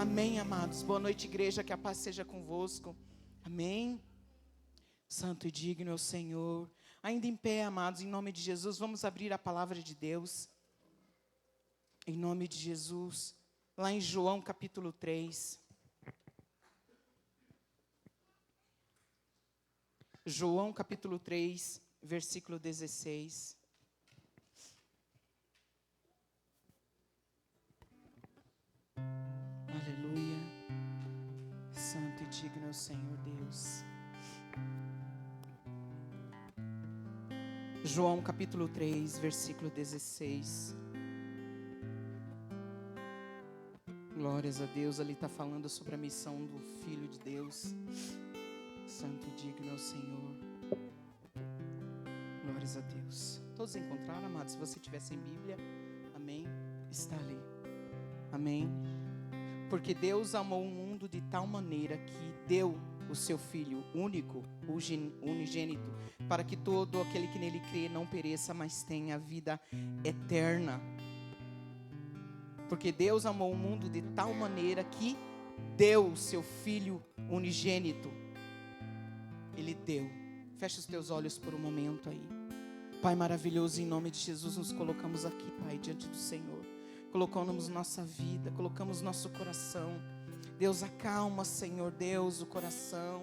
Amém, amados. Boa noite, igreja, que a paz seja convosco. Amém. Santo e digno é o Senhor. Ainda em pé, amados, em nome de Jesus, vamos abrir a palavra de Deus. Em nome de Jesus. Lá em João capítulo 3. João capítulo 3, versículo 16. Aleluia. Santo e digno é o Senhor Deus. João capítulo 3, versículo 16. Glórias a Deus, ali está falando sobre a missão do Filho de Deus. Santo e digno é o Senhor. Glórias a Deus. Todos encontraram, amados? Se você tiver sem Bíblia, amém? Está ali. Amém? Porque Deus amou o mundo de tal maneira que deu o seu Filho único, unigênito, para que todo aquele que nele crê não pereça, mas tenha vida eterna. Porque Deus amou o mundo de tal maneira que deu o seu Filho unigênito. Ele deu. Fecha os teus olhos por um momento aí. Pai maravilhoso, em nome de Jesus, nos colocamos aqui, Pai, diante do Senhor. Colocamos nossa vida, colocamos nosso coração. Deus, acalma, Senhor Deus, o coração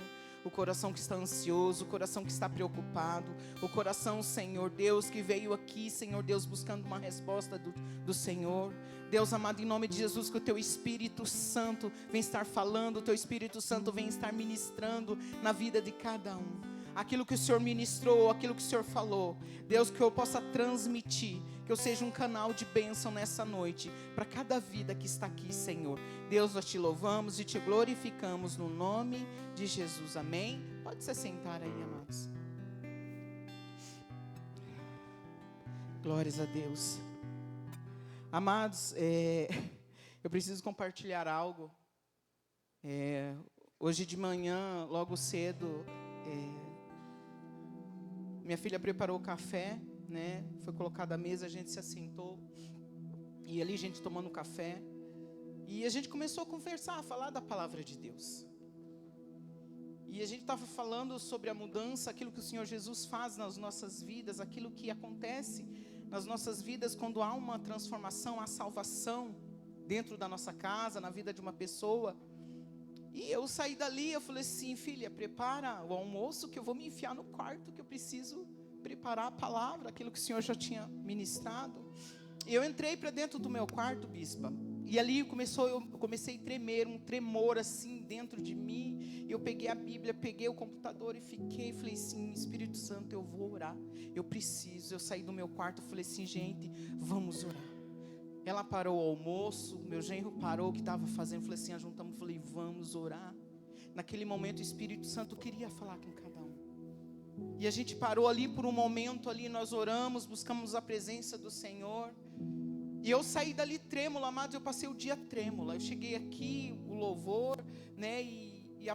que está ansioso, o coração que está preocupado, o coração, Senhor Deus, que veio aqui, Senhor Deus, buscando uma resposta do Senhor. Deus amado, em nome de Jesus, que o Teu Espírito Santo vem estar falando, o Teu Espírito Santo vem estar ministrando na vida de cada um. Aquilo que o Senhor ministrou, aquilo que o Senhor falou, Deus, que eu possa transmitir, que eu seja um canal de bênção nessa noite, para cada vida que está aqui, Senhor. Deus, nós te louvamos e te glorificamos no nome de Jesus, amém? Pode se sentar aí, amados. Glórias a Deus. Amados, eu preciso compartilhar algo. Hoje de manhã, logo cedo, minha filha preparou o café, né? Foi colocado à mesa, a gente se assentou. E ali a gente tomando café. E a gente começou a conversar, a falar da palavra de Deus. E a gente estava falando sobre a mudança, aquilo que o Senhor Jesus faz nas nossas vidas, aquilo que acontece nas nossas vidas quando há uma transformação, há salvação dentro da nossa casa, na vida de uma pessoa. E eu saí dali, eu falei assim, filha, prepara o almoço que eu vou me enfiar no quarto, que eu preciso preparar a palavra, aquilo que o Senhor já tinha ministrado. E eu entrei para dentro do meu quarto, bispa, e ali eu comecei a tremer, um tremor assim dentro de mim. Eu peguei a Bíblia, peguei o computador e falei assim, Espírito Santo, eu vou orar, eu preciso. Eu saí do meu quarto, falei assim, gente, vamos orar. Ela parou o almoço, meu genro parou o que estava fazendo, falei assim, juntamos, falei, vamos orar. Naquele momento o Espírito Santo queria falar com cada um. E a gente parou ali por um momento, ali nós oramos, buscamos a presença do Senhor. E eu saí dali trêmula, amados, eu passei o dia trêmula. Eu cheguei aqui, o louvor, né, e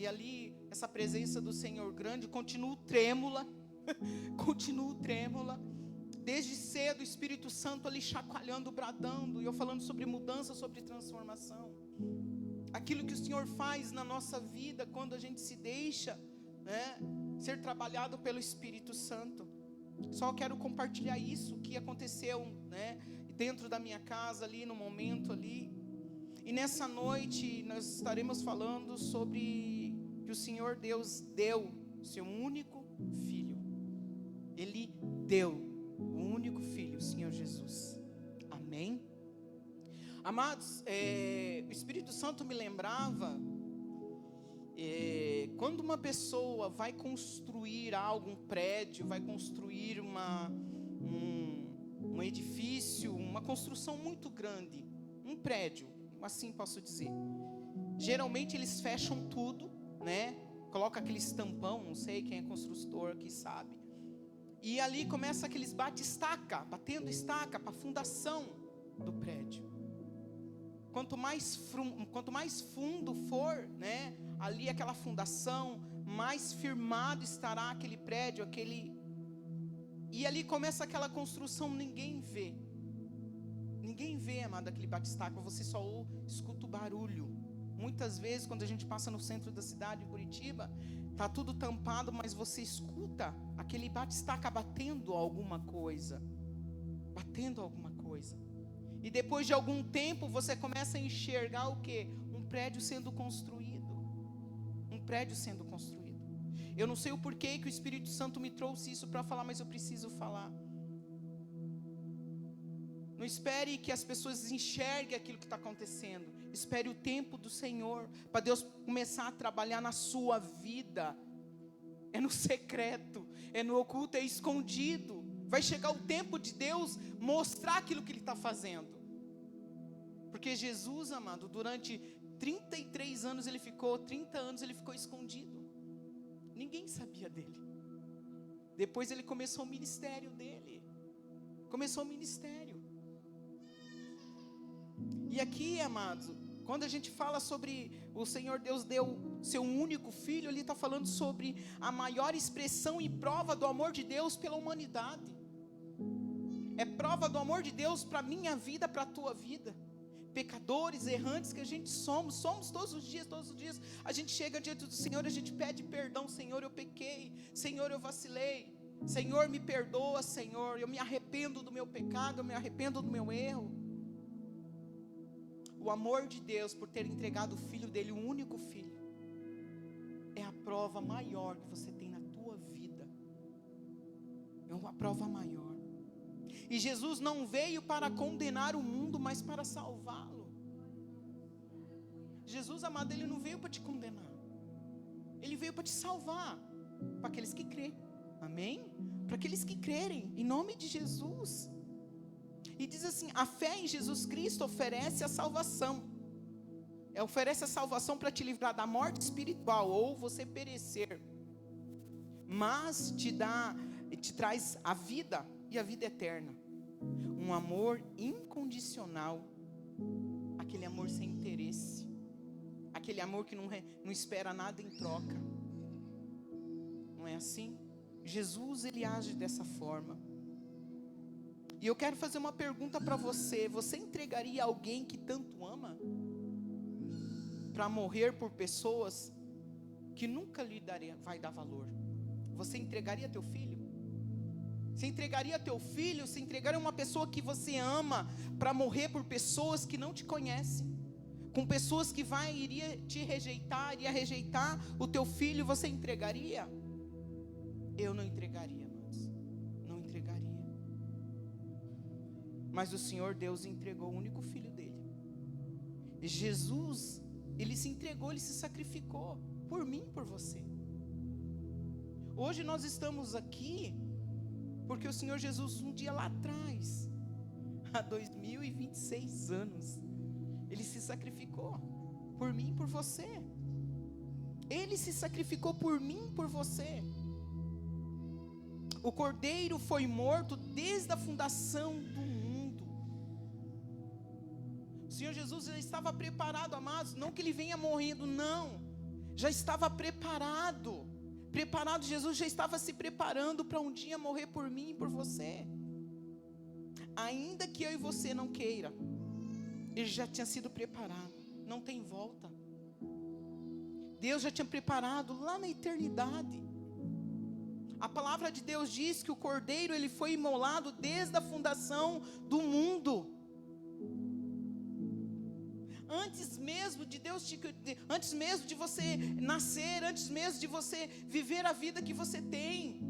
ali, essa presença do Senhor grande, continuo trêmula, continuo trêmula. Desde cedo o Espírito Santo ali chacoalhando, bradando, e eu falando sobre mudança, sobre transformação. Aquilo que o Senhor faz na nossa vida, quando a gente se deixa, né, ser trabalhado pelo Espírito Santo. Só quero compartilhar isso que aconteceu, né, dentro da minha casa ali, no momento ali. E nessa noite nós estaremos falando sobre que o Senhor Deus deu o seu único Filho. Ele deu o único Filho, o Senhor Jesus. Amém? Amados, o Espírito Santo me lembrava, quando uma pessoa vai construir algo, um prédio, vai construir um edifício, uma construção muito grande, um prédio, assim posso dizer. Geralmente eles fecham tudo, né? Coloca aquele estampão, não sei quem é construtor aqui sabe. E ali começa aqueles batendo estaca para a fundação do prédio. Quanto mais fundo for, né, ali aquela fundação, mais firmado estará aquele prédio, E ali começa aquela construção, ninguém vê. Ninguém vê, amado, aquele batistaca, você só escuta o barulho. Muitas vezes, quando a gente passa no centro da cidade, em Curitiba, tá tudo tampado, mas você escuta aquele batistaca batendo alguma coisa. Batendo alguma coisa. E depois de algum tempo, você começa a enxergar o quê? Um prédio sendo construído. Um prédio sendo construído. Eu não sei o porquê que o Espírito Santo me trouxe isso para falar, mas eu preciso falar. Não espere que as pessoas enxerguem aquilo que está acontecendo. Espere o tempo do Senhor, para Deus começar a trabalhar na sua vida. É no secreto, é no oculto, é escondido. Vai chegar o tempo de Deus mostrar aquilo que Ele está fazendo. Porque Jesus, amado, durante 33 anos ele ficou, 30 anos ele ficou escondido. Ninguém sabia dele. Depois ele começou o ministério dele. Começou o ministério. E aqui, amados, quando a gente fala sobre o Senhor Deus deu seu único filho, Ele está falando sobre a maior expressão e prova do amor de Deus pela humanidade. É prova do amor de Deus para a minha vida, para a tua vida. Pecadores, errantes que a gente somos todos os dias, a gente chega diante do Senhor, a gente pede perdão. Senhor, eu pequei, Senhor, eu vacilei, Senhor, me perdoa, Senhor, eu me arrependo do meu pecado, eu me arrependo do meu erro. O amor de Deus por ter entregado o filho dele, o único filho, é a prova maior que você tem na tua vida. É uma prova maior. E Jesus não veio para condenar o mundo, mas para salvá-lo. Jesus, amado, Ele não veio para te condenar. Ele veio para te salvar. Para aqueles que creem. Amém? Para aqueles que crerem, em nome de Jesus. E diz assim, a fé em Jesus Cristo oferece a salvação. Oferece a salvação para te livrar da morte espiritual, ou você perecer. Mas te traz a vida e a vida eterna. Um amor incondicional. Aquele amor sem interesse. Aquele amor que não espera nada em troca. Não é assim? Jesus, Ele age dessa forma. E eu quero fazer uma pergunta para você. Você entregaria alguém que tanto ama para morrer por pessoas que nunca lhe vai dar valor? Você entregaria teu filho? Você entregaria teu filho? Você entregaria uma pessoa que você ama para morrer por pessoas que não te conhecem? Com pessoas que iria te rejeitar, iria rejeitar o teu filho, você entregaria? Eu não entregaria, amados. Não entregaria. Mas o Senhor Deus entregou o único filho dele. Jesus, Ele se entregou, Ele se sacrificou por mim, por você. Hoje nós estamos aqui porque o Senhor Jesus, um dia lá atrás, há 2026 anos, Ele se sacrificou por mim e por você. Ele se sacrificou por mim e por você. O Cordeiro foi morto desde a fundação do mundo. O Senhor Jesus já estava preparado, amados. Não que Ele venha morrendo, não. Já estava preparado. Jesus já estava se preparando para um dia morrer por mim e por você. Ainda que eu e você não queira, Ele já tinha sido preparado. Não tem volta. Deus já tinha preparado lá na eternidade. A palavra de Deus diz que o Cordeiro, ele foi imolado desde a fundação do mundo. Antes mesmo de antes mesmo de você nascer, antes mesmo de você viver a vida que você tem.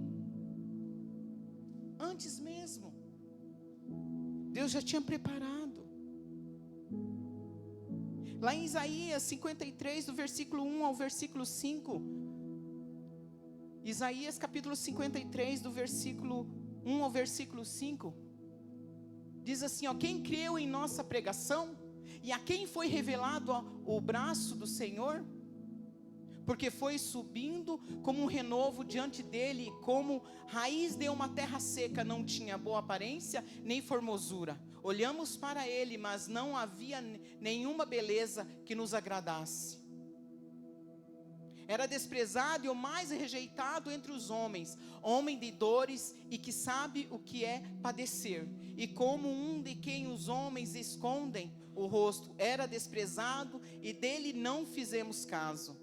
Antes mesmo. Deus já tinha preparado. Lá em Isaías 53, do versículo 1 ao versículo 5. Isaías capítulo 53, do versículo 1 ao versículo 5. Diz assim, quem creu em nossa pregação? E a quem foi revelado o braço do Senhor? Porque foi subindo como um renovo diante dele, como raiz de uma terra seca, não tinha boa aparência, nem formosura. Olhamos para ele, mas não havia nenhuma beleza que nos agradasse. Era desprezado e o mais rejeitado entre os homens, homem de dores e que sabe o que é padecer. E como um de quem os homens escondem o rosto, era desprezado e dele não fizemos caso.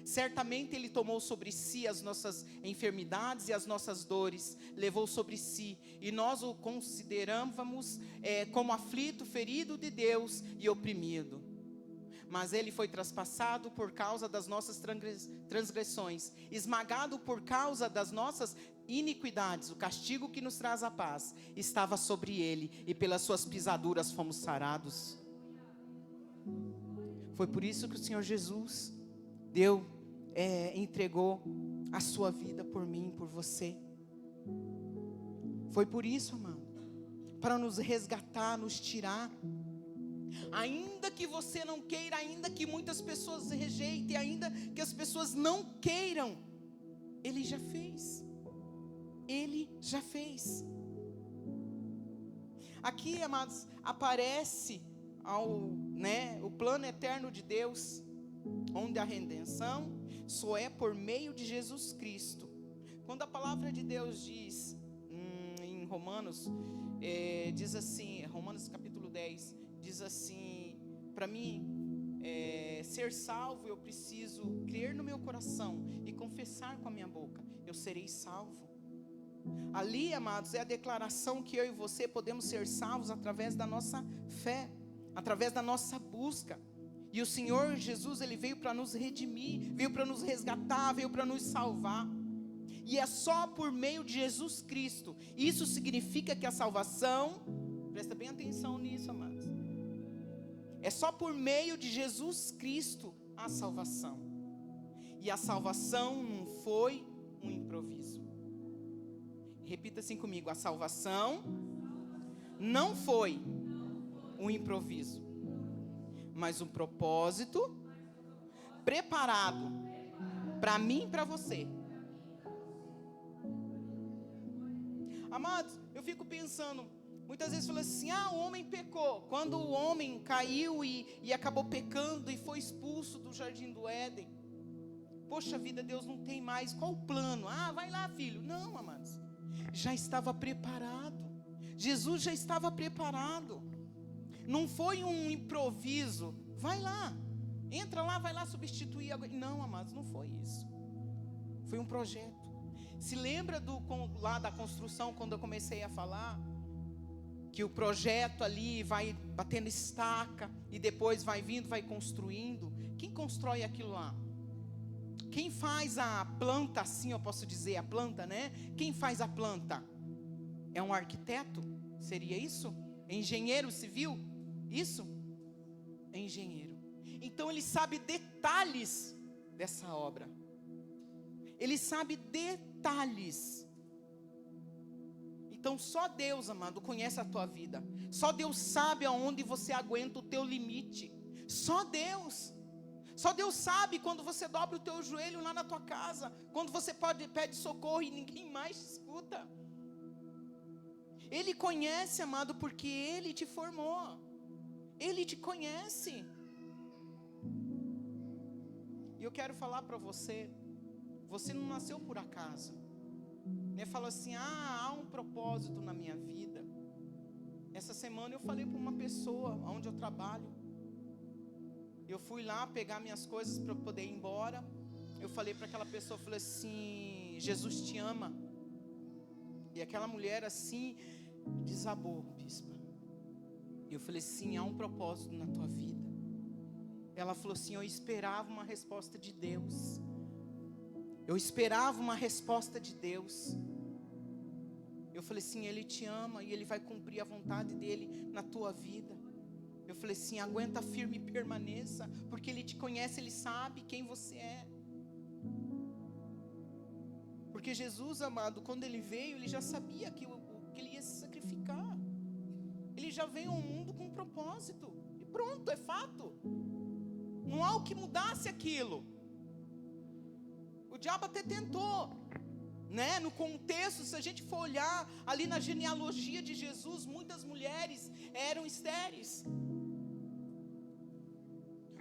Certamente ele tomou sobre si as nossas enfermidades e as nossas dores, levou sobre si, e nós o considerávamos como aflito, ferido de Deus e oprimido. Mas ele foi traspassado por causa das nossas transgressões, esmagado por causa das nossas iniquidades. O castigo que nos traz a paz estava sobre ele, e pelas suas pisaduras fomos sarados. Foi por isso que o Senhor Jesus entregou a sua vida por mim, por você. Foi por isso, amado, para nos resgatar, nos tirar. Ainda que você não queira, ainda que muitas pessoas rejeitem, ainda que as pessoas não queiram, Ele já fez. Ele já fez. Aqui, amados, aparece o plano eterno de Deus, onde a redenção só é por meio de Jesus Cristo. Quando a palavra de Deus diz em Romanos, diz assim, Romanos capítulo 10, diz assim, para mim, ser salvo, eu preciso crer no meu coração e confessar com a minha boca, eu serei salvo. Ali, amados, é a declaração que eu e você podemos ser salvos através da nossa fé, através da nossa busca. E o Senhor Jesus, Ele veio para nos redimir, veio para nos resgatar, veio para nos salvar. E é só por meio de Jesus Cristo. Isso significa que a salvação, presta bem atenção nisso, amados, é só por meio de Jesus Cristo a salvação. E a salvação não foi um improviso. Repita assim comigo: a salvação não foi um improviso, mas um propósito preparado para mim e para você. Amados, eu fico pensando, muitas vezes falo assim, o homem pecou. Quando o homem caiu e acabou pecando e foi expulso do jardim do Éden, poxa vida, Deus não tem mais, qual o plano? Vai lá, filho. Não, amados, já estava preparado. Jesus já estava preparado. Não foi um improviso, vai lá, entra lá, vai lá substituir alguém. Não, amados, não foi isso. Foi um projeto. Se lembra lá da construção, quando eu comecei a falar, que o projeto ali vai batendo estaca, e depois vai vindo, vai construindo. Quem constrói aquilo lá? Quem faz a planta, assim eu posso dizer, a planta, né? Quem faz a planta? É um arquiteto? Seria isso? Engenheiro civil? Isso? É engenheiro. Então ele sabe detalhes dessa obra. Ele sabe detalhes. Então só Deus, amado, conhece a tua vida. Só Deus sabe aonde você aguenta o teu limite. Só Deus. Só Deus sabe quando você dobra o teu joelho lá na tua casa, quando você pede socorro e ninguém mais te escuta. Ele conhece, amado, porque Ele te formou. Ele te conhece. E eu quero falar para você, você não nasceu por acaso. Fala assim, há um propósito na minha vida. Essa semana eu falei para uma pessoa onde eu trabalho. Eu fui lá pegar minhas coisas para poder ir embora. Eu falei para aquela pessoa, eu falei assim, Jesus te ama. E aquela mulher assim, desabou, bispa. E eu falei assim, há um propósito na tua vida. Ela falou assim, eu esperava uma resposta de Deus. Eu esperava uma resposta de Deus. Eu falei assim, Ele te ama e Ele vai cumprir a vontade dEle na tua vida. Eu falei assim, aguenta firme e permaneça, porque Ele te conhece, Ele sabe quem você é. Porque Jesus, amado, quando Ele veio, Ele já sabia que Ele ia se sacrificar. Ele já veio ao mundo com um propósito. E pronto, é fato. Não há o que mudasse aquilo. O diabo até tentou, né? No contexto, se a gente for olhar ali na genealogia de Jesus, muitas mulheres eram estéreis.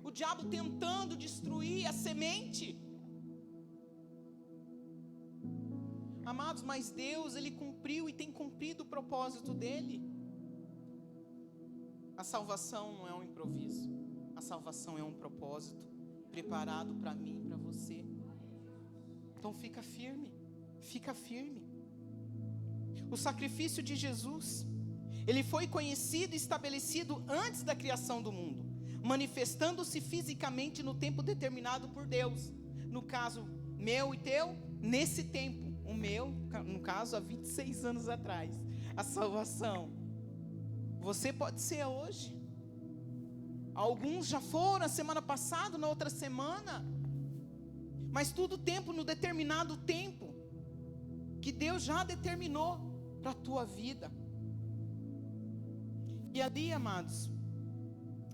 O diabo tentando destruir a semente Amados, mas Deus, Ele cumpriu e tem cumprido o propósito dEle. A salvação não é um improviso. A salvação é um propósito preparado para mim e para você. Então fica firme, fica firme. O sacrifício de Jesus, ele foi conhecido e estabelecido antes da criação do mundo, manifestando-se fisicamente no tempo determinado por Deus. No caso, meu e teu, nesse tempo. O meu, no caso, há 26 anos atrás. A salvação. Você pode ser hoje. Alguns já foram a semana passada, na outra semana. Mas tudo tempo, no determinado tempo que Deus já determinou para a tua vida. E ali, amados,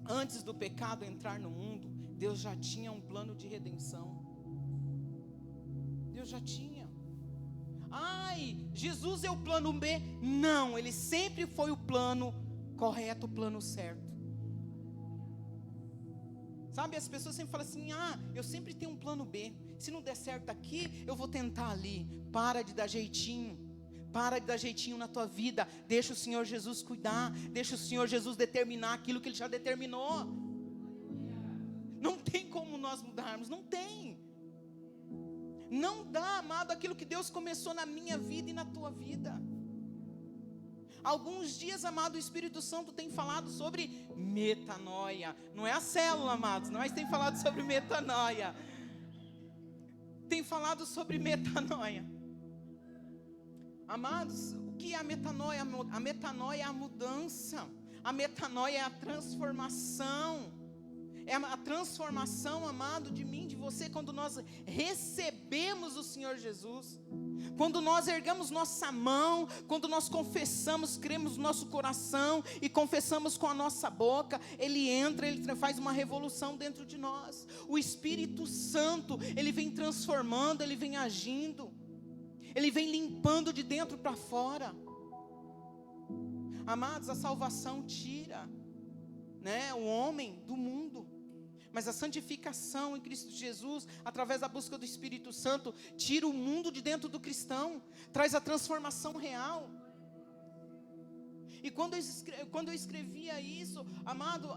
antes do pecado entrar no mundo, Deus já tinha um plano de redenção. Deus já tinha. Ai, Jesus é o plano B. Não, Ele sempre foi o plano correto, o plano certo. Sabe, as pessoas sempre falam assim: eu sempre tenho um plano B. Se não der certo aqui, eu vou tentar ali. Para de dar jeitinho. Para de dar jeitinho na tua vida. Deixa o Senhor Jesus cuidar. Deixa o Senhor Jesus determinar aquilo que Ele já determinou. Não tem como nós mudarmos. Não tem. Não dá, amado, aquilo que Deus começou na minha vida e na tua vida. Alguns dias, amado, o Espírito Santo tem falado sobre metanoia. Não é a célula, amados, mas tem falado sobre metanoia. Tem falado sobre metanoia. Amados, o que é a metanoia? A metanoia é a mudança. A metanoia é a transformação. É a transformação, amado, de mim, de você, quando nós recebemos o Senhor Jesus. Quando nós ergamos nossa mão, quando nós confessamos, cremos no nosso coração e confessamos com a nossa boca, Ele entra, Ele faz uma revolução dentro de nós. O Espírito Santo, Ele vem transformando, Ele vem agindo, Ele vem limpando de dentro para fora. Amados, a salvação tira, o homem do mundo. Mas a santificação em Cristo Jesus, através da busca do Espírito Santo, tira o mundo de dentro do cristão, traz a transformação real. E quando eu escrevia isso, amado,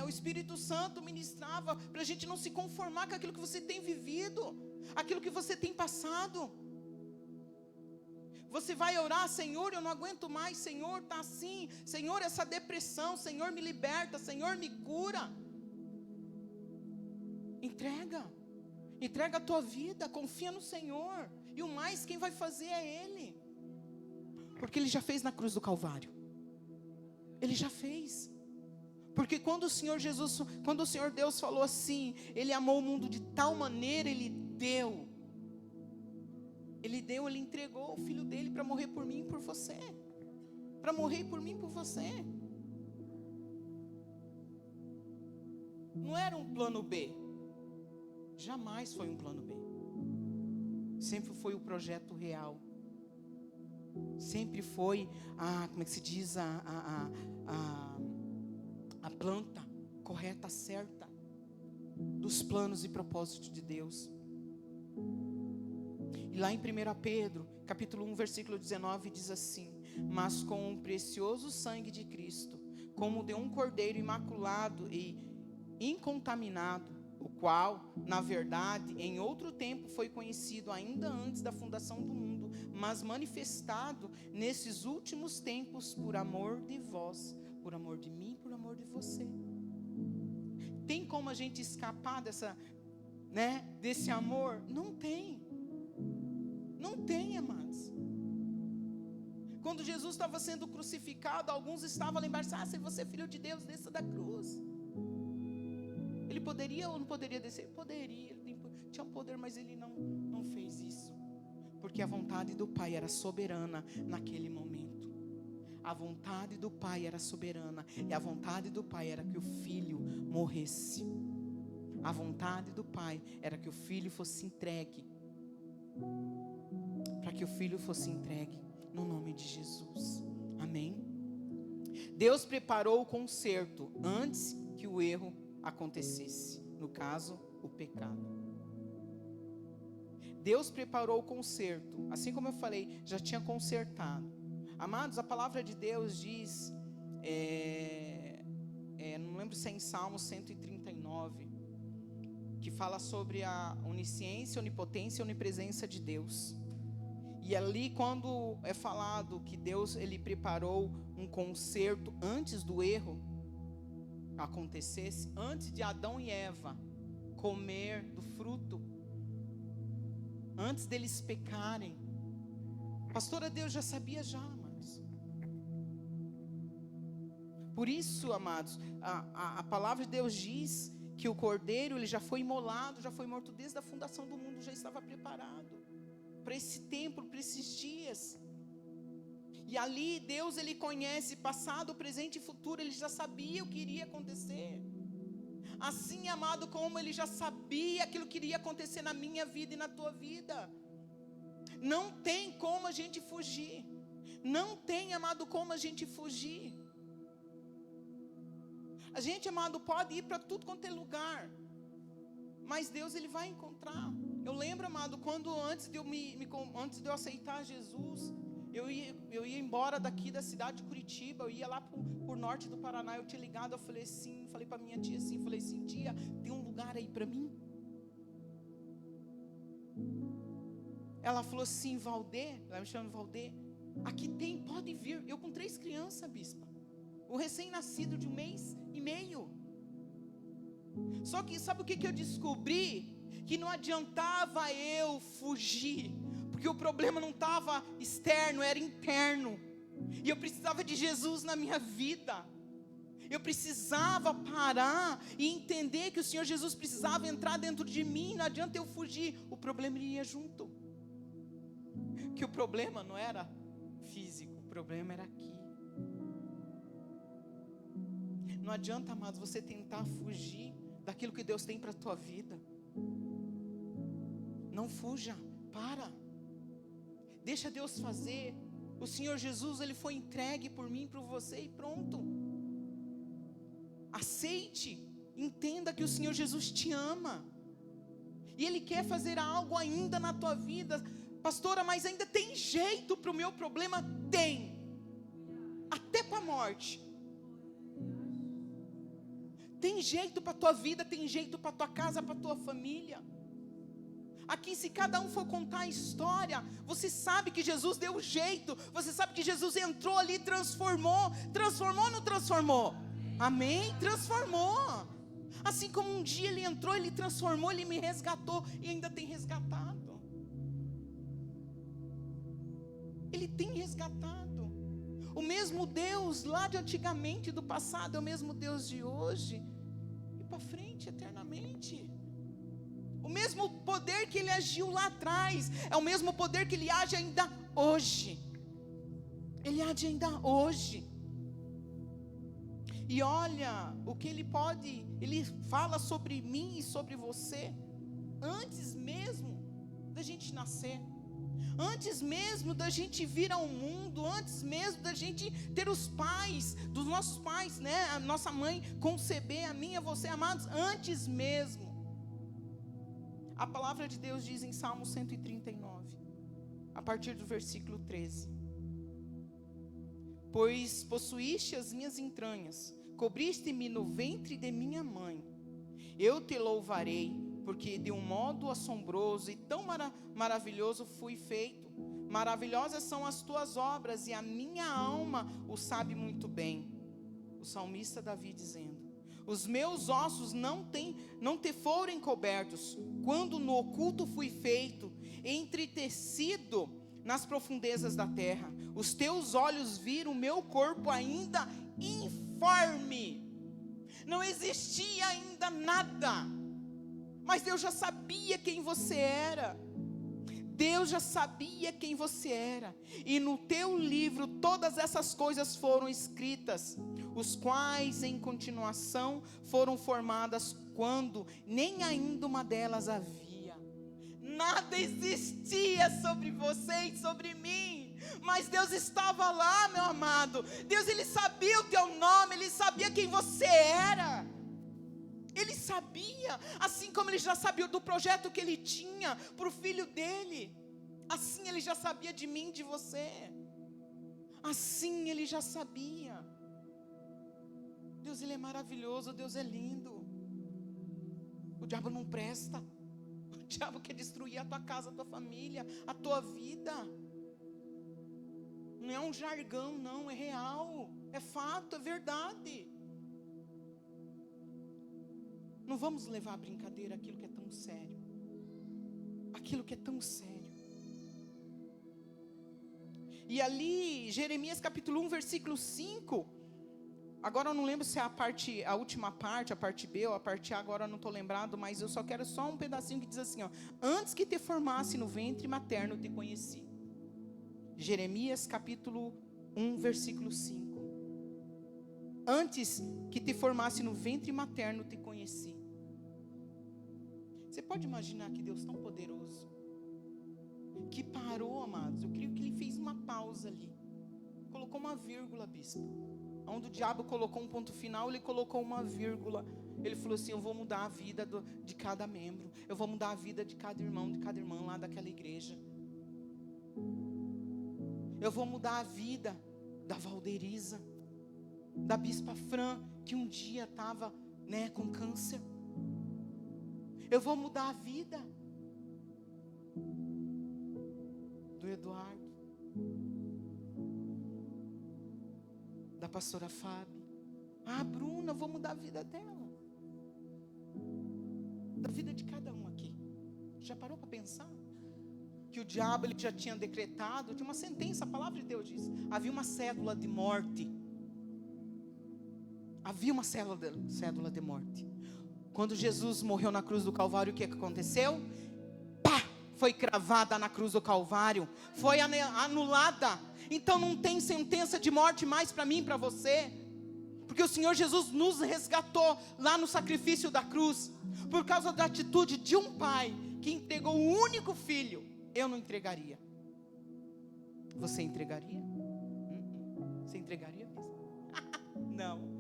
o Espírito Santo ministrava para a gente não se conformar com aquilo que você tem vivido, aquilo que você tem passado. Você vai orar: Senhor, eu não aguento mais, Senhor, está assim, Senhor, essa depressão, Senhor, me liberta, Senhor, me cura. Entrega a tua vida, confia no Senhor, e o mais quem vai fazer é Ele, porque Ele já fez na cruz do Calvário. Ele já fez. Porque quando o Senhor Deus falou assim, Ele amou o mundo de tal maneira, Ele entregou o Filho dEle para morrer por mim e por você, para morrer por mim e por você. Não era um plano B. Jamais foi um plano B. Sempre foi o projeto real. Sempre foi como é que se diz? A planta correta, certa dos planos e propósitos de Deus. E lá em 1 Pedro, capítulo 1, versículo 19, diz assim: mas com o precioso sangue de Cristo, como de um cordeiro imaculado e incontaminado, o qual, na verdade, em outro tempo foi conhecido ainda antes da fundação do mundo, mas manifestado nesses últimos tempos por amor de vós, por amor de mim, por amor de você. Tem como a gente escapar desse amor? Não tem. Não tem, amados. Quando Jesus estava sendo crucificado, alguns estavam lá embaixo: se você é filho de Deus, desça da cruz. Ele poderia ou não poderia descer? Poderia, ele tinha poder, mas ele não fez isso. Porque a vontade do Pai era soberana naquele momento. A vontade do Pai era soberana. E a vontade do Pai era que o Filho morresse. A vontade do Pai era que o Filho fosse entregue. Para que o Filho fosse entregue no nome de Jesus. Amém? Deus preparou o conserto antes que o erro acontecesse, no caso, o pecado. Deus preparou o conserto. Assim como eu falei, já tinha consertado. Amados, a palavra de Deus diz, não lembro se é em Salmo 139, que fala sobre a onisciência, onipotência e onipresença de Deus. E ali, quando é falado que Deus, ele preparou um conserto antes do erro acontecesse, antes de Adão e Eva comer do fruto, antes deles pecarem, pastora, Deus já sabia já, amados. Por isso, amados, a palavra de Deus diz que o cordeiro, ele já foi imolado, já foi morto desde a fundação do mundo, já estava preparado para esse tempo, para esses dias. E ali Deus, ele conhece passado, presente e futuro, ele já sabia o que iria acontecer. Assim, amado, como ele já sabia aquilo que iria acontecer na minha vida e na tua vida. Não tem como a gente fugir. Não tem, amado, como a gente fugir. A gente, amado, pode ir para tudo quanto é lugar, mas Deus, ele vai encontrar. Eu lembro, amado, quando antes de eu aceitar Jesus, eu ia embora daqui da cidade de Curitiba, eu ia lá por norte do Paraná. Eu tinha ligado, eu falei assim, falei para minha tia assim, falei assim, tia, tem um lugar aí para mim? Ela falou assim, Valdê, ela me chama de Valdê, aqui tem, pode vir. Eu com 3 crianças, bispa, o recém-nascido de 1 mês e meio. Só que sabe o que eu descobri? Que não adiantava eu fugir, porque o problema não estava externo, era interno. E eu precisava de Jesus na minha vida. Eu precisava parar e entender que o Senhor Jesus precisava entrar dentro de mim. Não adianta eu fugir, o problema iria junto. Que o problema não era físico, o problema era aqui. Não adianta, amados, você tentar fugir daquilo que Deus tem para a tua vida. Não fuja, para. Deixa Deus fazer. O Senhor Jesus, ele foi entregue por mim, por você e pronto. Aceite, entenda que o Senhor Jesus te ama. E Ele quer fazer algo ainda na tua vida. Pastora, mas ainda tem jeito para o meu problema? Tem. Até para a morte. Tem jeito para a tua vida, tem jeito para a tua casa, para a tua família. Aqui, se cada um for contar a história, você sabe que Jesus deu jeito. Você sabe que Jesus entrou ali e transformou. Transformou ou não transformou? Amém? Transformou. Assim como um dia Ele entrou, Ele transformou, Ele me resgatou e ainda tem resgatado. Ele tem resgatado. O mesmo Deus lá de antigamente, do passado, é o mesmo Deus de hoje e para frente eternamente. O mesmo poder que Ele agiu lá atrás é o mesmo poder que Ele age ainda hoje. Ele age ainda hoje. E olha o que Ele pode, Ele fala sobre mim e sobre você antes mesmo da gente nascer, antes mesmo da gente vir ao mundo, antes mesmo da gente ter os pais, dos nossos pais, né? A nossa mãe conceber, a minha, você, amados, antes mesmo. A palavra de Deus diz em Salmo 139, a partir do versículo 13: Pois possuíste as minhas entranhas, cobriste-me no ventre de minha mãe. Eu te louvarei, porque de um modo assombroso e tão maravilhoso fui feito. Maravilhosas são as tuas obras, e a minha alma o sabe muito bem. O salmista Davi dizendo: Os meus ossos não te foram encobertos, quando no oculto fui feito, entretecido nas profundezas da terra. Os teus olhos viram o meu corpo ainda informe. Não existia ainda nada, mas Deus já sabia quem você era. Deus já sabia quem você era, e no teu livro todas essas coisas foram escritas, os quais em continuação foram formadas quando nem ainda uma delas havia. Nada existia sobre você e sobre mim, mas Deus estava lá, meu amado. Deus, Ele sabia o teu nome, Ele sabia quem você era. Ele sabia, assim como Ele já sabia do projeto que Ele tinha para o filho dEle, assim Ele já sabia de mim, de você, assim Ele já sabia. Deus, Ele é maravilhoso, Deus é lindo. O diabo não presta, o diabo quer destruir a tua casa, a tua família, a tua vida. Não é um jargão, não, é real, é fato, é verdade. Não vamos levar a brincadeira aquilo que é tão sério. Aquilo que é tão sério. E ali, Jeremias capítulo 1, versículo 5. Agora eu não lembro se é a última parte, a parte B ou a parte A, agora eu não estou lembrado, mas eu só quero só um pedacinho que diz assim, ó: antes que te formasse no ventre materno te conheci. Jeremias capítulo 1, versículo 5. Antes que te formasse no ventre materno te conheci. Você pode imaginar que Deus tão poderoso, que parou, amados, eu creio que Ele fez uma pausa ali, colocou uma vírgula, bispo, onde o diabo colocou um ponto final, Ele colocou uma vírgula. Ele falou assim: eu vou mudar a vida de cada membro, eu vou mudar a vida de cada irmão, de cada irmã lá daquela igreja. Eu vou mudar a vida da Valderiza, da bispa Fran, que um dia estava, com câncer. Eu vou mudar a vida do Eduardo, da pastora Fábio. A Bruna, eu vou mudar a vida dela, da vida de cada um aqui. Já parou para pensar? Que o diabo, ele já tinha decretado, tinha uma sentença, a palavra de Deus diz, havia uma cédula de morte. Havia uma cédula de morte. Quando Jesus morreu na cruz do Calvário, o que aconteceu? Pá! Foi cravada na cruz do Calvário, foi anulada. Então não tem sentença de morte mais para mim e para você, porque o Senhor Jesus nos resgatou lá no sacrifício da cruz, por causa da atitude de um pai que entregou o único filho. Eu não entregaria. Você entregaria? Você entregaria mesmo? Não.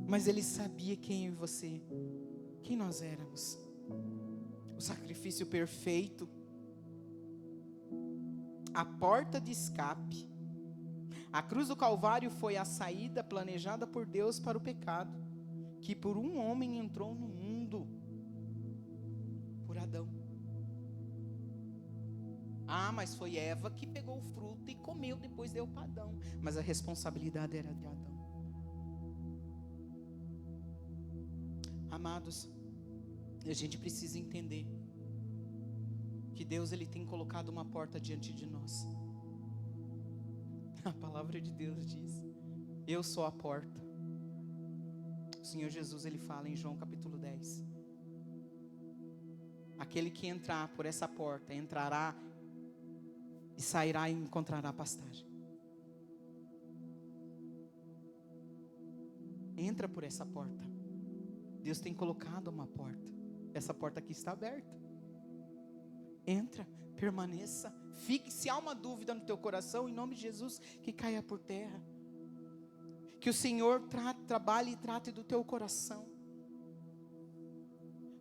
Mas Ele sabia quem eu e você, quem nós éramos. O sacrifício perfeito, a porta de escape. A cruz do Calvário foi a saída planejada por Deus para o pecado, que por um homem entrou no mundo, por Adão. Ah, mas foi Eva que pegou o fruto e comeu, depois deu para Adão. Mas a responsabilidade era de Adão. Amados, a gente precisa entender que Deus, Ele tem colocado uma porta diante de nós. A palavra de Deus diz: eu sou a porta. O Senhor Jesus, Ele fala em João capítulo 10: aquele que entrar por essa porta, entrará e sairá e encontrará pastagem. Entra por essa porta. Deus tem colocado uma porta. Essa porta aqui está aberta. Entra, permaneça, fique. Se há uma dúvida no teu coração, em nome de Jesus, que caia por terra. Que o Senhor trabalhe e trate do teu coração,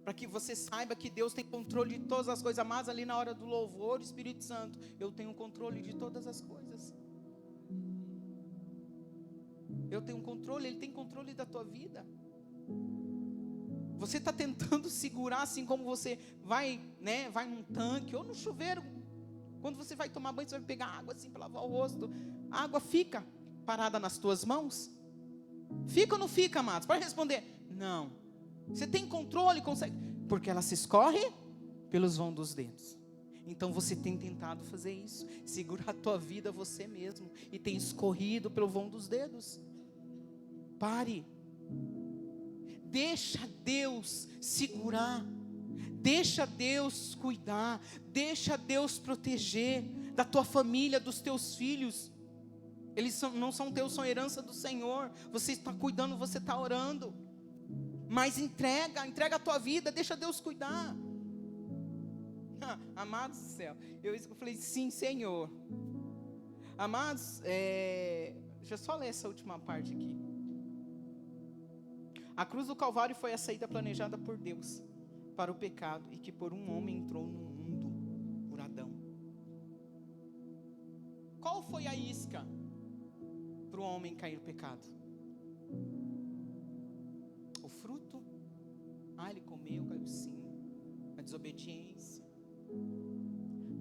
para que você saiba que Deus tem controle de todas as coisas. Mas ali na hora do louvor, Espírito Santo, eu tenho controle de todas as coisas. Eu tenho controle, Ele tem controle da tua vida. Você está tentando segurar, assim como você vai num tanque ou no chuveiro. Quando você vai tomar banho, você vai pegar água assim para lavar o rosto. A água fica parada nas tuas mãos? Fica ou não fica, amados? Pode responder: não. Você tem controle, consegue, porque ela se escorre pelos vãos dos dedos. Então você tem tentado fazer isso, segurar a tua vida você mesmo, e tem escorrido pelo vão dos dedos. Pare. Deixa Deus segurar, deixa Deus cuidar, deixa Deus proteger da tua família, dos teus filhos. Eles não são teus, são herança do Senhor. Você está cuidando, você está orando, mas entrega a tua vida, deixa Deus cuidar. Amados do céu, eu falei: sim, Senhor. Amados, deixa eu só ler essa última parte aqui. A cruz do Calvário foi a saída planejada por Deus para o pecado, e que por um homem entrou no mundo, por Adão. Qual foi a isca para o homem cair no pecado? O fruto? Ele comeu, caiu sim. A desobediência.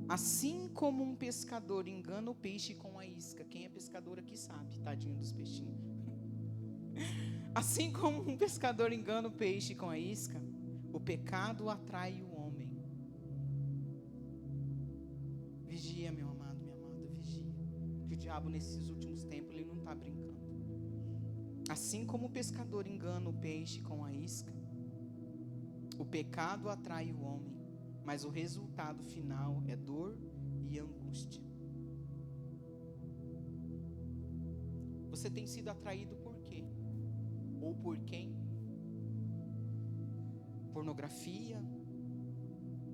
Assim como um pescador engana o peixe com a isca. Quem é pescador aqui sabe, tadinho dos peixinhos. Assim como um pescador engana o peixe com a isca, o pecado atrai o homem. Vigia, meu amado, minha amada, vigia. Porque o diabo nesses últimos tempos, ele não está brincando. Assim como o pescador engana o peixe com a isca, o pecado atrai o homem, mas o resultado final é dor e angústia. Você tem sido atraído por quê? Ou por quem? Pornografia,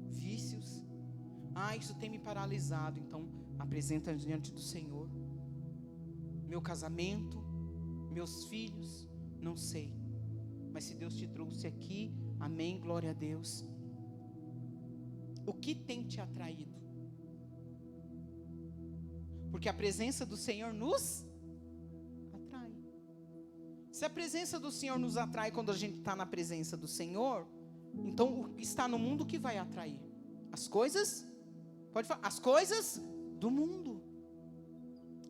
vícios. Isso tem me paralisado. Então apresenta diante do Senhor. Meu casamento, meus filhos, não sei. Mas se Deus te trouxe aqui, amém, glória a Deus. O que tem te atraído? Porque a presença do Senhor nos atrai. Se a presença do Senhor nos atrai quando a gente está na presença do Senhor, então o que está no mundo que vai atrair? As coisas, pode falar, as coisas do mundo.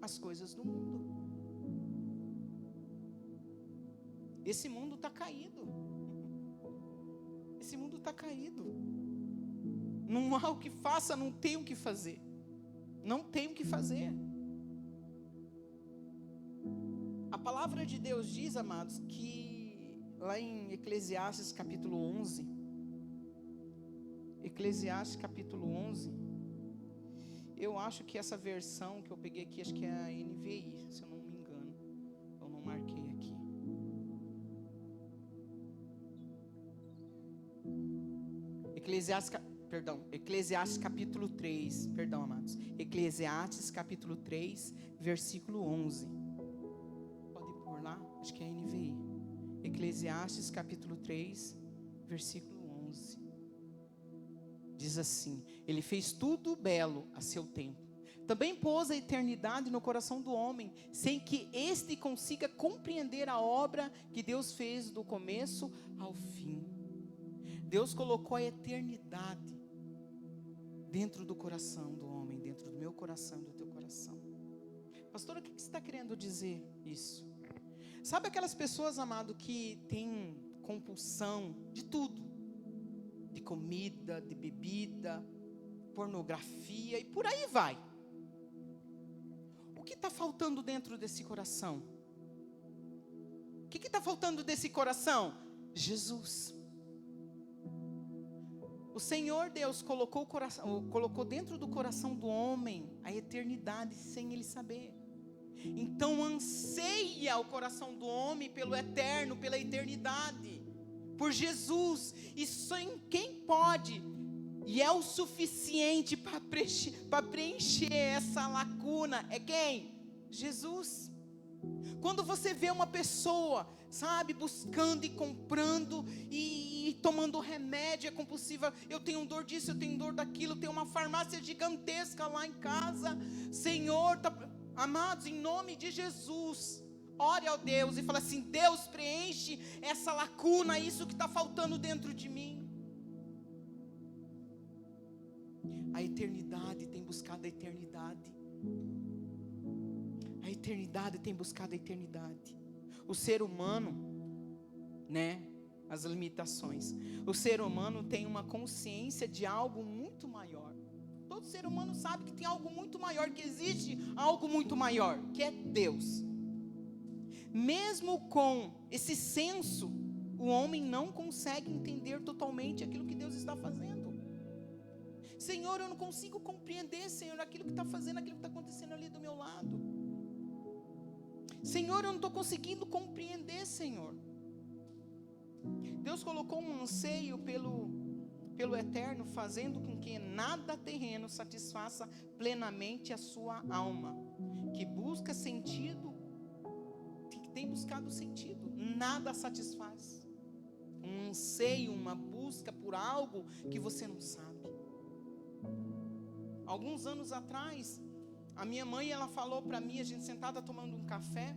As coisas do mundo. Esse mundo está caído. Esse mundo está caído. Não há o que faça, não tem o que fazer. Não tem o que fazer. A palavra de Deus diz, amados, que lá em Eclesiastes capítulo 11, Eclesiastes capítulo 11, eu acho que essa versão que eu peguei aqui, acho que é a NVI, se eu não me engano, eu não marquei aqui. Eclesiastes capítulo 3, perdão, amados, Eclesiastes capítulo 3, versículo 11, pode pôr lá, acho que é a NVI, Eclesiastes capítulo 3, versículo 11, diz assim: ele fez tudo belo a seu tempo, também pôs a eternidade no coração do homem, sem que este consiga compreender a obra que Deus fez do começo ao fim. Deus colocou a eternidade dentro do coração do homem, dentro do meu coração e do teu coração. Pastora, o que você está querendo dizer isso? Sabe aquelas pessoas, amado, que têm compulsão de tudo? De comida, de bebida, pornografia e por aí vai. O que está faltando dentro desse coração? O que está faltando desse coração? Jesus. O Senhor Deus colocou dentro do coração do homem a eternidade sem ele saber. Então anseia o coração do homem pelo eterno, pela eternidade, por Jesus. E só em quem pode e é o suficiente para preencher essa lacuna é quem? Jesus. Quando você vê uma pessoa, sabe, buscando e comprando e tomando remédio compulsiva, eu tenho dor disso, eu tenho dor daquilo, tem uma farmácia gigantesca lá em casa, Senhor, amados, em nome de Jesus, ore ao Deus e fala assim: Deus, preenche essa lacuna, isso que está faltando dentro de mim. A eternidade tem buscado a eternidade. A eternidade tem buscado a eternidade. O ser humano, né, as limitações. O ser humano tem uma consciência de algo muito maior. Todo ser humano sabe que tem algo muito maior, que existe algo muito maior, que é Deus. Mesmo com esse senso, o homem não consegue entender totalmente aquilo que Deus está fazendo. Senhor, eu não consigo compreender, Senhor, aquilo que está fazendo, aquilo que está acontecendo ali do meu lado. Senhor, eu não estou conseguindo compreender, Senhor. Deus colocou um anseio pelo eterno, fazendo com que nada terreno satisfaça plenamente a sua alma, que busca sentido, tem buscado sentido. Nada satisfaz. Um anseio, uma busca por algo que você não sabe. Alguns anos atrás, a minha mãe, ela falou para mim, a gente sentada tomando um café,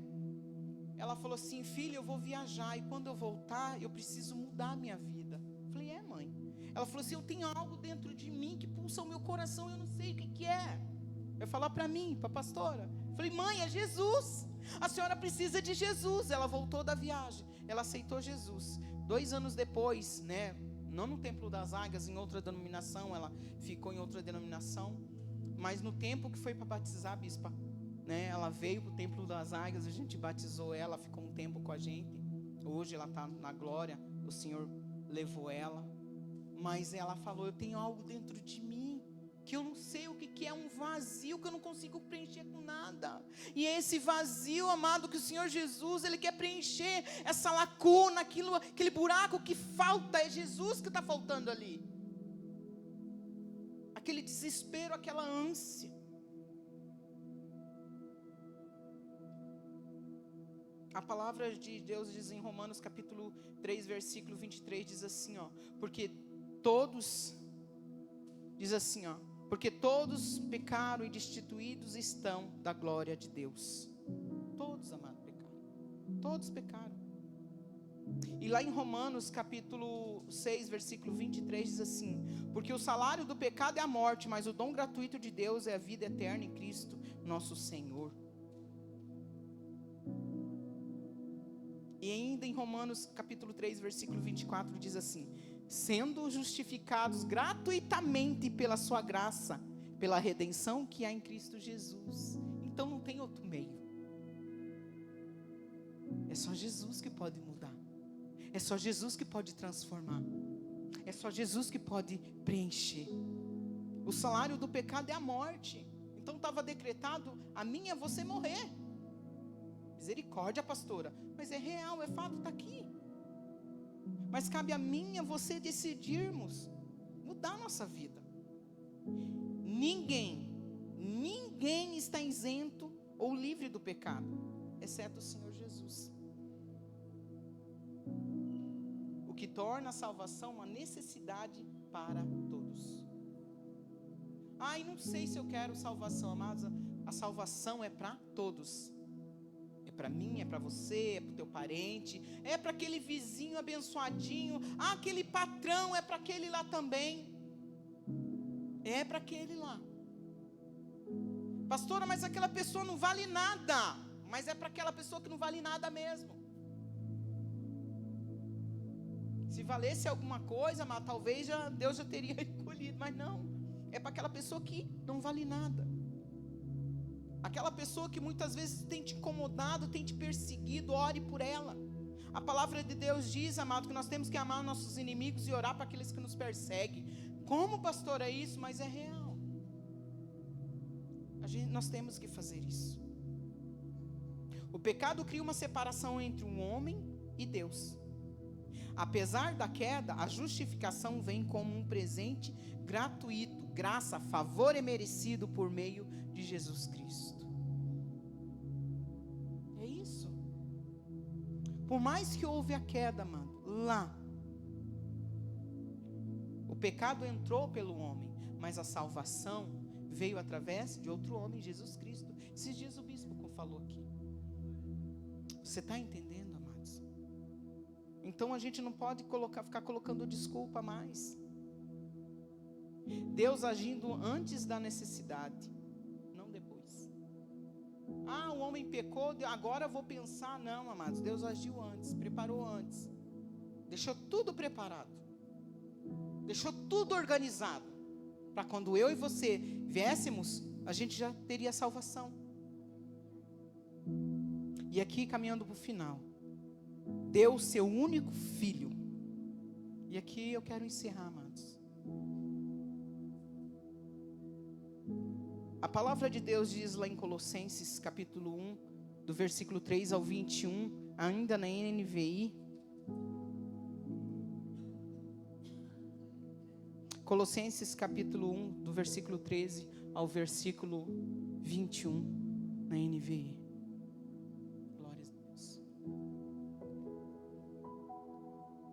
ela falou assim: filha, eu vou viajar e quando eu voltar, eu preciso mudar a minha vida. Eu falei: é, mãe? Ela falou assim: eu tenho algo dentro de mim que pulsa o meu coração, eu não sei o que é. Eu falar para mim, para a pastora. Eu falei: mãe, é Jesus. A senhora precisa de Jesus. Ela voltou da viagem, ela aceitou Jesus. 2 anos depois, né, não no Templo das Águias, em outra denominação, ela ficou em outra denominação, mas no tempo que foi para batizar a bispa, né, ela veio para o Templo das Águias, a gente batizou ela, ficou um tempo com a gente. Hoje ela está na glória, o Senhor levou ela. Mas ela falou: eu tenho algo dentro de mim, que eu não sei o que é, um vazio que eu não consigo preencher com nada. E é esse vazio, amado, que o Senhor Jesus, Ele quer preencher essa lacuna, aquele buraco que falta. É Jesus que está faltando ali. Aquele desespero, aquela ânsia. A palavra de Deus diz em Romanos capítulo 3, versículo 23, diz assim, ó: porque todos pecaram e destituídos estão da glória de Deus. Todos, amado, pecaram. Todos pecaram. E lá em Romanos capítulo 6, versículo 23, diz assim: porque o salário do pecado é a morte, mas o dom gratuito de Deus é a vida eterna em Cristo nosso Senhor. E ainda em Romanos capítulo 3, versículo 24, diz assim: sendo justificados gratuitamente pela sua graça, pela redenção que há em Cristo Jesus. Então não tem outro meio. É só Jesus que pode mudar. É só Jesus que pode transformar. É só Jesus que pode preencher. O salário do pecado é a morte. Então estava decretado a mim e a você morrer. Misericórdia, pastora. Mas é real, é fato, está aqui. Mas cabe a mim e a você decidirmos mudar a nossa vida. Ninguém está isento ou livre do pecado, exceto o Senhor Jesus. O que torna a salvação uma necessidade para todos. E não sei se eu quero salvação, amados. A salvação é para todos. É para mim, é para você, é para o teu parente, é para aquele vizinho abençoadinho, aquele patrão, é para aquele lá também. É para aquele lá. Pastora, mas aquela pessoa não vale nada. Mas é para aquela pessoa que não vale nada mesmo. Se valesse alguma coisa, mas talvez Deus já teria escolhido, mas não. É para aquela pessoa que não vale nada. Aquela pessoa que muitas vezes tem te incomodado, tem te perseguido, ore por ela. A palavra de Deus diz, amado, que nós temos que amar nossos inimigos e orar para aqueles que nos perseguem. Como, pastor, é isso? Mas é real. Nós temos que fazer isso. O pecado cria uma separação entre um homem e Deus. Apesar da queda, a justificação vem como um presente gratuito, graça, favor merecido por meio de Jesus Cristo. É isso. Por mais que houve a queda, mano, lá, o pecado entrou pelo homem, mas a salvação veio através de outro homem, Jesus Cristo. Esses dias o bispo falou aqui. Você está entendendo, amados? Então a gente não pode ficar colocando desculpa mais. Deus agindo antes da necessidade, não depois. O homem pecou, agora eu vou pensar. Não, amados, Deus agiu antes, preparou antes. Deixou tudo preparado. Deixou tudo organizado. Para quando eu e você viéssemos, a gente já teria salvação. E aqui, caminhando para o final, deu o seu único filho. E aqui eu quero encerrar, amados. A palavra de Deus diz lá em Colossenses capítulo 1, do versículo 3 ao 21, ainda na NVI. Colossenses capítulo 1, do versículo 13 ao versículo 21, na NVI. Glórias a Deus.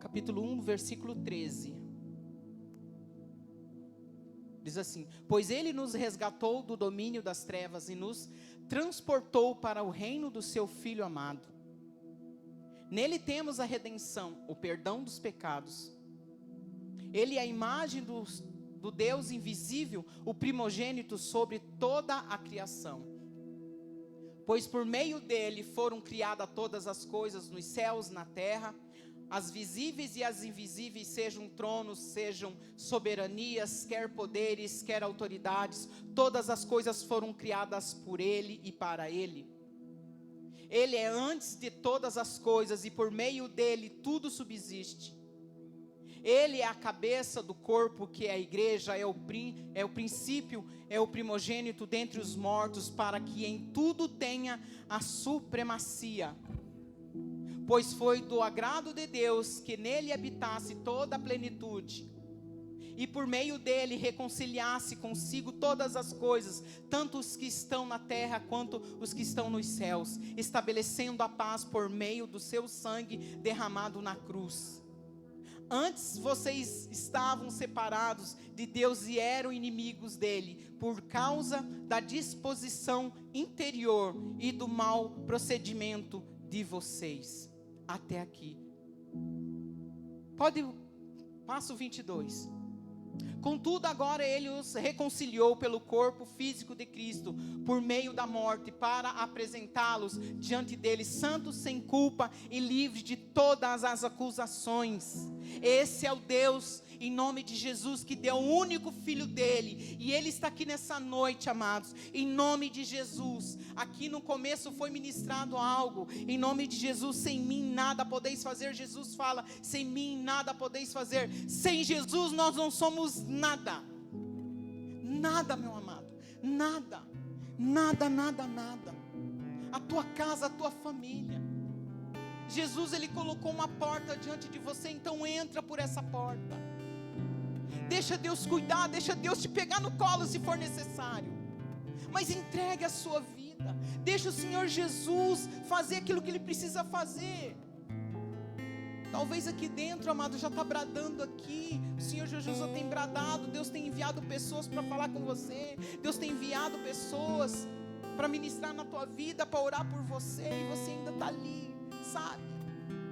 capítulo 1, versículo 13. Diz assim: pois ele nos resgatou do domínio das trevas e nos transportou para o reino do seu Filho amado. Nele temos a redenção, o perdão dos pecados. Ele é a imagem do Deus invisível, o primogênito sobre toda a criação. Pois por meio dele foram criadas todas as coisas nos céus, na terra, as visíveis e as invisíveis, sejam tronos, sejam soberanias, quer poderes, quer autoridades, todas as coisas foram criadas por ele e para ele. Ele é antes de todas as coisas e por meio dele tudo subsiste. Ele é a cabeça do corpo, que é a igreja, é o princípio, é o primogênito dentre os mortos, para que em tudo tenha a supremacia. Pois foi do agrado de Deus que nele habitasse toda a plenitude, e por meio dele reconciliasse consigo todas as coisas, tanto os que estão na terra quanto os que estão nos céus, estabelecendo a paz por meio do seu sangue derramado na cruz. Antes vocês estavam separados de Deus e eram inimigos dele, por causa da disposição interior e do mau procedimento de vocês. Até aqui. Passo 22. Contudo, agora ele os reconciliou pelo corpo físico de Cristo, por meio da morte, para apresentá-los diante dele, santos, sem culpa e livres de todas as acusações. Esse é o Deus, em nome de Jesus, que deu o único Filho dele, e ele está aqui nessa noite, amados, em nome de Jesus. Aqui no começo foi ministrado algo, em nome de Jesus: sem mim nada podeis fazer. Jesus fala: sem mim nada podeis fazer. Sem Jesus nós não somos nada. Nada, meu amado, nada, nada, nada, nada. A tua casa, a tua família. Jesus, ele colocou uma porta diante de você, então entra por essa porta. Deixa Deus cuidar, deixa Deus te pegar no colo se for necessário, mas entregue a sua vida, deixa o Senhor Jesus fazer aquilo que Ele precisa fazer. Talvez aqui dentro, amado, já está bradando aqui, o Senhor Jesus já tem bradado, Deus tem enviado pessoas para falar com você, Deus tem enviado pessoas para ministrar na tua vida, para orar por você, e você ainda está ali, sabe,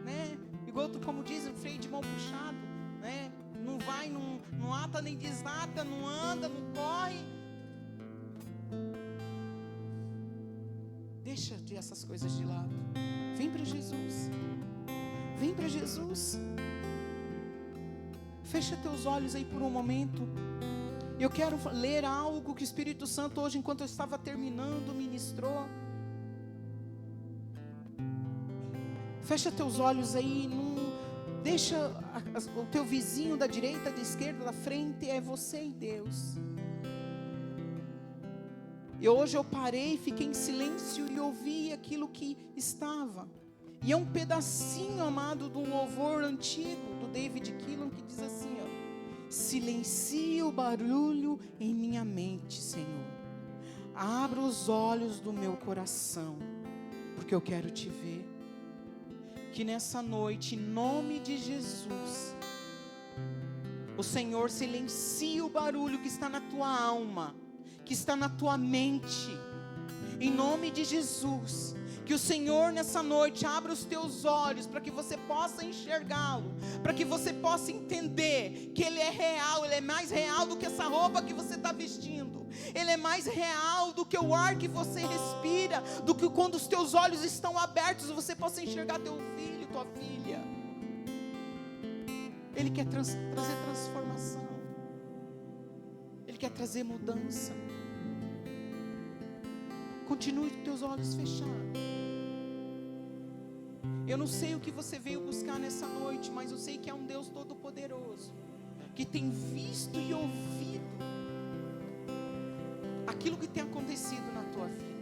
né? Igual como diz o freio de mão puxado, né? Não vai, não ata nem desata, não anda, não corre. Deixa essas coisas de lado. Vem para Jesus. Vem para Jesus. Fecha teus olhos aí por um momento. Eu quero ler algo que o Espírito Santo hoje, enquanto eu estava terminando, ministrou. Fecha teus olhos aí. Deixa o teu vizinho da direita, da esquerda, da frente. É você e Deus. E hoje eu parei, fiquei em silêncio e ouvi aquilo que estava. E é um pedacinho, amado, de um louvor antigo do David Keelan, que diz assim, ó: silencia o barulho em minha mente, Senhor. Abra os olhos do meu coração, porque eu quero te ver. Que nessa noite, em nome de Jesus, o Senhor silencie o barulho que está na tua alma, que está na tua mente, em nome de Jesus. Que o Senhor nessa noite abra os teus olhos, para que você possa enxergá-lo, para que você possa entender que Ele é real. Ele é mais real do que essa roupa que você está vestindo. Ele é mais real do que o ar que você respira, do que quando os teus olhos estão abertos, você possa enxergar teu filho, tua filha. Ele quer trazer transformação. Ele quer trazer mudança. Continue com teus olhos fechados. Eu não sei o que você veio buscar nessa noite, mas eu sei que é um Deus todo-poderoso, que tem visto e ouvido aquilo que tem acontecido na tua vida.